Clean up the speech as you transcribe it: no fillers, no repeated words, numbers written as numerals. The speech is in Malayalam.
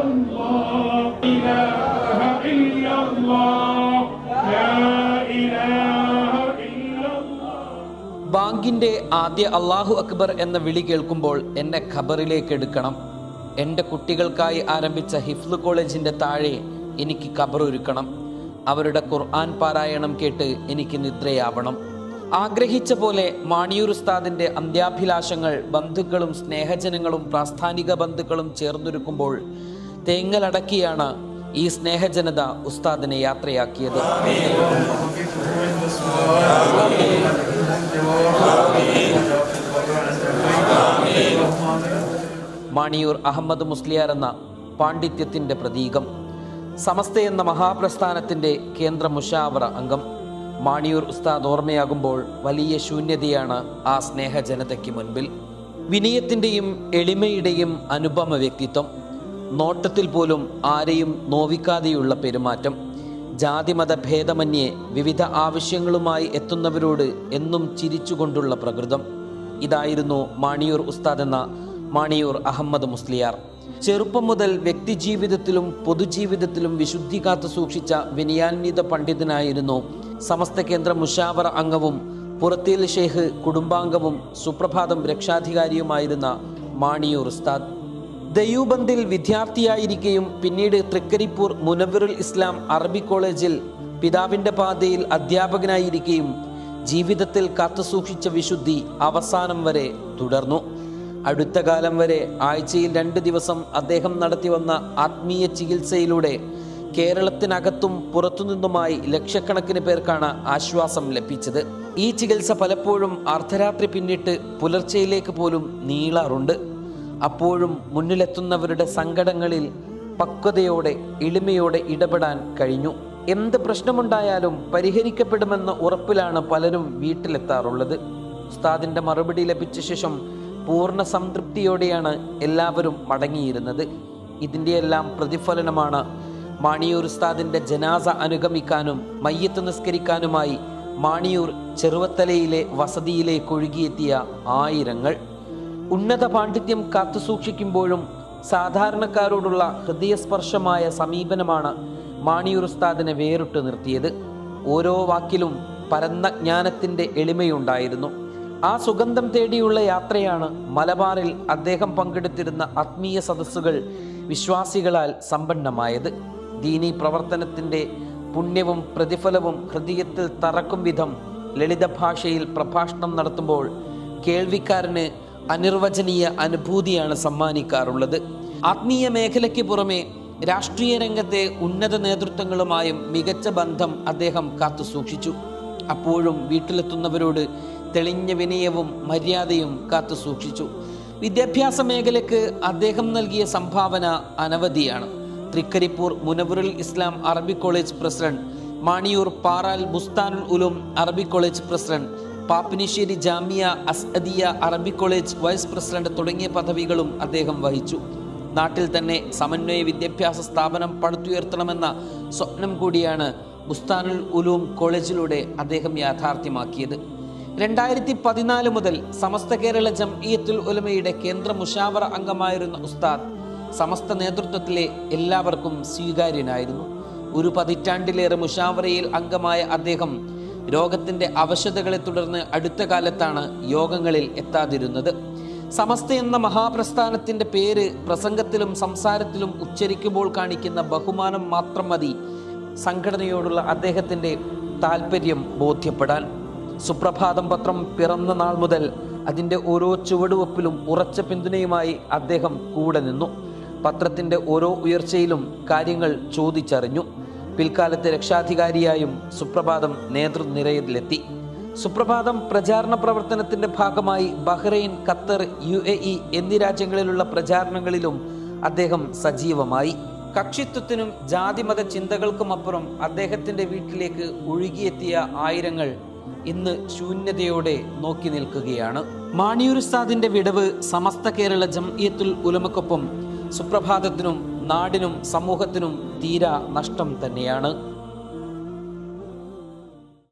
illallah, ilaha illallah, la ilaha illallah. ബാങ്കിന്റെ ആദ്യ അല്ലാഹു അക്ബർ എന്ന വിളി കേൾക്കുമ്പോൾ എന്നെ ഖബറിലേക്ക് എടുക്കണം. എൻ്റെ കുട്ടികൾക്കായി ആരംഭിച്ച ഹിഫ്ള് കോളേജിൻ്റെ താഴെ എനിക്ക് ഖബറൊരുക്കണം. അവരുടെ ഖുർആൻ പാരായണം കേട്ട് എനിക്ക് നിദ്രയാവണം. ആഗ്രഹിച്ച പോലെ മാണിയൂർ ഉസ്താദിൻ്റെ അന്ത്യാഭിലാഷങ്ങൾ ബന്ധുക്കളും സ്നേഹജനങ്ങളും പ്രാസ്ഥാനിക ബന്ധുക്കളും ചേർന്നൊരുക്കുമ്പോൾ തേങ്ങലടക്കിയാണ് ഈ സ്നേഹജനത ഉസ്താദിനെ യാത്രയാക്കിയത്. മാണിയൂർ അഹമ്മദ് മുസ്ലിയാർ എന്ന പാണ്ഡിത്യത്തിൻ്റെ പ്രതീകം, സമസ്ത എന്ന മഹാപ്രസ്ഥാനത്തിൻ്റെ കേന്ദ്ര മുശാവറ അംഗം. മാണിയൂർ ഉസ്താദ് ഓർമ്മയാകുമ്പോൾ വലിയ ശൂന്യതയാണ് ആ സ്നേഹജനതയ്ക്ക് മുൻപിൽ. വിനയത്തിൻ്റെയും എളിമയുടെയും അനുപമ വ്യക്തിത്വം, നോട്ടത്തിൽ പോലും ആരെയും നോവിക്കാതെയുള്ള പെരുമാറ്റം, ജാതിമത ഭേദമന്യേ വിവിധ ആവശ്യങ്ങളുമായി എത്തുന്നവരോട് എന്നും ചിരിച്ചുകൊണ്ടുള്ള പ്രകൃതം. ഇതായിരുന്നു മാണിയൂർ ഉസ്താദ് എന്ന മാണിയൂർ അഹമ്മദ് മുസ്ലിയാർ. ചെറുപ്പം മുതൽ വ്യക്തിജീവിതത്തിലും പൊതുജീവിതത്തിലും വിശുദ്ധി കാത്തു സൂക്ഷിച്ച വിനയാന്വിത പണ്ഡിതനായിരുന്നു. സമസ്ത കേന്ദ്ര മുശാവറ അംഗവും പുറത്തേൽ ഷെയ്ഖ് കുടുംബാംഗവും സുപ്രഭാതം രക്ഷാധികാരിയുമായിരുന്ന മാണിയൂർ ഉസ്താദ് ദയൂബന്ദിൽ വിദ്യാർത്ഥിയായിരിക്കെയും പിന്നീട് തൃക്കരിപ്പൂർ മുനവ്വിറുൽ ഇസ്ലാം അറബി കോളേജിൽ പിതാവിൻ്റെ പാതയിൽ അധ്യാപകനായിരിക്കെയും ജീവിതത്തിൽ കാത്തുസൂക്ഷിച്ച വിശുദ്ധി അവസാനം വരെ തുടർന്നു. അടുത്ത കാലം വരെ ആഴ്ചയിൽ 2 ദിവസം അദ്ദേഹം നടത്തിവന്ന ആത്മീയ ചികിത്സയിലൂടെ കേരളത്തിനകത്തും പുറത്തുനിന്നുമായി ലക്ഷക്കണക്കിന് പേർക്കാണ് ആശ്വാസം ലഭിച്ചത്. ഈ ചികിത്സ പലപ്പോഴും അർദ്ധരാത്രി പിന്നിട്ട് പുലർച്ചയിലേക്ക് പോലും നീളാറുണ്ട്. അപ്പോഴും മുന്നിലെത്തുന്നവരുടെ സങ്കടങ്ങളിൽ പക്വതയോടെ എളിമയോടെ ഇടപെടാൻ കഴിഞ്ഞു. എന്ത് പ്രശ്നമുണ്ടായാലും പരിഹരിക്കപ്പെടുമെന്ന ഉറപ്പിലാണ് പലരും വീട്ടിലെത്താറുള്ളത്. ഉസ്താദിൻ്റെ മറുപടി ലഭിച്ച ശേഷം പൂർണ്ണ സംതൃപ്തിയോടെയാണ് എല്ലാവരും മടങ്ങിയിരുന്നത്. ഇതിൻ്റെയെല്ലാം പ്രതിഫലനമാണ് മാണിയൂർ ഉസ്താദിൻ്റെ ജനാസ അനുഗമിക്കാനും മയ്യത്ത് നിസ്കരിക്കാനുമായി മാണിയൂർ ചെറുവത്തലയിലെ വസതിയിലേക്ക് ഒഴുകിയെത്തിയ ആയിരങ്ങൾ. ഉന്നത പാണ്ഡിത്യം കാത്തുസൂക്ഷിക്കുമ്പോഴും സാധാരണക്കാരോടുള്ള ഹൃദയസ്പർശമായ സമീപനമാണ് മാണിയൂർ ഉസ്താദിനെ വേറിട്ട് നിർത്തിയത്. ഓരോ വാക്കിലും പരന്ന ജ്ഞാനത്തിൻ്റെ എളിമയുണ്ടായിരുന്നു. ആ സുഗന്ധം തേടിയുള്ള യാത്രയാണ് മലബാറിൽ അദ്ദേഹം പങ്കെടുത്തിരുന്ന ആത്മീയ സദസ്സുകൾ വിശ്വാസികളാൽ സമ്പന്നമായത്. ദീനീ പ്രവർത്തനത്തിൻ്റെ പുണ്യവും പ്രതിഫലവും ഹൃദയത്തിൽ തറക്കും വിധം ലളിത ഭാഷയിൽ പ്രഭാഷണം നടത്തുമ്പോൾ കേൾവിക്കാരന് അനിർവചനീയ അനുഭൂതിയാണ് സമ്മാനിക്കാറുള്ളത്. ആത്മീയ മേഖലയ്ക്ക് പുറമെ രാഷ്ട്രീയ രംഗത്തെ ഉന്നത നേതൃത്വങ്ങളുമായും മികച്ച ബന്ധം അദ്ദേഹം കാത്തുസൂക്ഷിച്ചു. അപ്പോഴും വീട്ടിലെത്തുന്നവരോട് തെളിഞ്ഞ വിനയവും മര്യാദയും കാത്തുസൂക്ഷിച്ചു. വിദ്യാഭ്യാസ മേഖലയ്ക്ക് അദ്ദേഹം നൽകിയ സംഭാവന അനവധിയാണ്. തൃക്കരിപ്പൂർ മുനവ്വിറുൽ ഇസ്ലാം അറബി കോളേജ് പ്രസിഡന്റ്, മാണിയൂർ പാറാൽ ബുസ്താനുൽ ഉലൂം അറബി കോളേജ് പ്രസിഡന്റ്, പാപ്പിനിശ്ശേരി ജാമിയ അസ്അദിയ അറബി കോളേജ് വൈസ് പ്രസിഡന്റ് തുടങ്ങിയ പദവികളും അദ്ദേഹം വഹിച്ചു. നാട്ടിൽ തന്നെ സമന്വയ വിദ്യാഭ്യാസ സ്ഥാപനം പടുത്തുയർത്തണമെന്ന സ്വപ്നം കൂടിയാണ് ബുസ്താനുൽ ഉലൂം കോളേജിലൂടെ അദ്ദേഹം യാഥാർത്ഥ്യമാക്കിയത്. 2014 മുതൽ സമസ്ത കേരള ജംഇയ്യത്തുൽ ഉലമയുടെ കേന്ദ്ര മുശാവറ അംഗമായിരുന്ന ഉസ്താദ് സമസ്ത നേതൃത്വത്തിലെ എല്ലാവർക്കും സ്വീകാര്യനായിരുന്നു. ഒരു പതിറ്റാണ്ടിലേറെ മുശാവറയിൽ അംഗമായ അദ്ദേഹം രോഗത്തിൻ്റെ അവശതകളെ തുടർന്ന് അടുത്ത കാലത്താണ് യോഗങ്ങളിൽ എത്താതിരുന്നത്. സമസ്ത എന്ന മഹാപ്രസ്ഥാനത്തിൻ്റെ പേര് പ്രസംഗത്തിലും സംസാരത്തിലും ഉച്ചരിക്കുമ്പോൾ കാണിക്കുന്ന ബഹുമാനം മാത്രം മതി സംഘടനയോടുള്ള അദ്ദേഹത്തിൻ്റെ താല്പര്യം ബോധ്യപ്പെടാൻ. സുപ്രഭാതം പത്രം പിറന്ന നാൾ മുതൽ അതിൻ്റെ ഓരോ ചുവടുവെപ്പിലും ഉറച്ച പിന്തുണയുമായി അദ്ദേഹം കൂടെ നിന്നു. പത്രത്തിൻ്റെ ഓരോ ഉയർച്ചയിലും കാര്യങ്ങൾ ചോദിച്ചറിഞ്ഞു. പിൽക്കാലത്തെ രക്ഷാധികാരിയായും സുപ്രഭാതം നേതൃനിരയിലെത്തി. സുപ്രഭാതം പ്രചാരണ പ്രവർത്തനത്തിൻ്റെ ഭാഗമായി ബഹ്റൈൻ, ഖത്തർ, UAE എന്നീ രാജ്യങ്ങളിലുള്ള പ്രചാരണങ്ങളിലും അദ്ദേഹം സജീവമായി. കക്ഷിത്വത്തിനും ജാതിമത ചിന്തകൾക്കുമപ്പുറം അദ്ദേഹത്തിൻ്റെ വീട്ടിലേക്ക് ഒഴുകിയെത്തിയ ആയിരങ്ങൾ ഇന്ന് ശൂന്യതയോടെ നോക്കി നിൽക്കുകയാണ്. മാണിയൂർ ഉസ്താദിൻ്റെ വിടവ് സമസ്ത കേരള ജംഇയ്യത്തുൽ ഉലമക്കൊപ്പം സുപ്രഭാതത്തിനും നാടിനും സമൂഹത്തിനും തീരാ നഷ്ടം തന്നെയാണ്.